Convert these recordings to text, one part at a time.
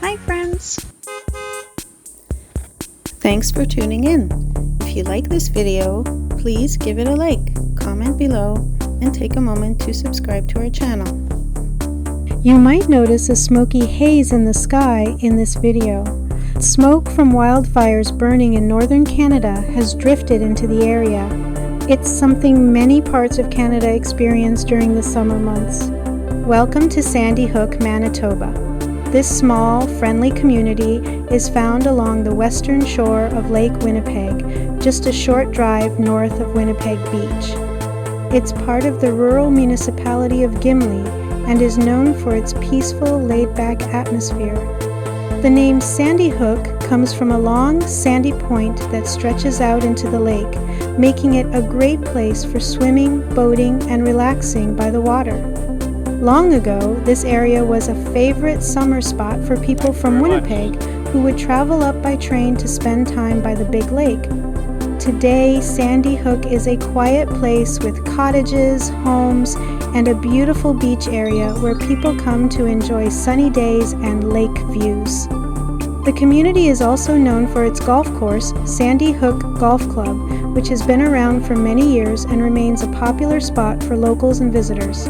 Hi friends! Thanks for tuning in. If you like this video, please give it a like, comment below, and take a moment to subscribe to our channel. You might notice a smoky haze in the sky in this video. Smoke from wildfires burning in northern Canada has drifted into the area. It's something many parts of Canada experience during the summer months. Welcome to Sandy Hook, Manitoba. This small, friendly community is found along the western shore of Lake Winnipeg, just a short drive north of Winnipeg Beach. It's part of the rural municipality of Gimli and is known for its peaceful, laid-back atmosphere. The name Sandy Hook comes from a long, sandy point that stretches out into the lake, making it a great place for swimming, boating, and relaxing by the water. Long ago, this area was a favorite summer spot for people from Winnipeg who would travel up by train to spend time by the big lake. Today, Sandy Hook is a quiet place with cottages, homes, and a beautiful beach area where people come to enjoy sunny days and lake views. The community is also known for its golf course, Sandy Hook Golf Club, which has been around for many years and remains a popular spot for locals and visitors.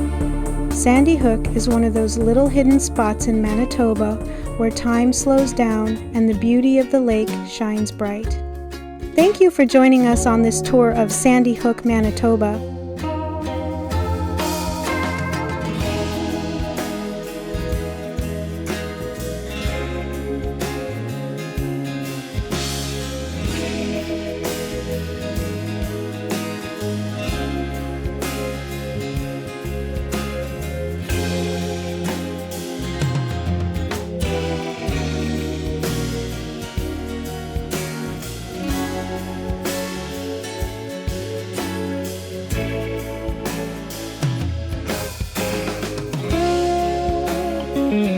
Sandy Hook is one of those little hidden spots in Manitoba where time slows down and the beauty of the lake shines bright. Thank you for joining us on this tour of Sandy Hook, Manitoba. Mm-hmm.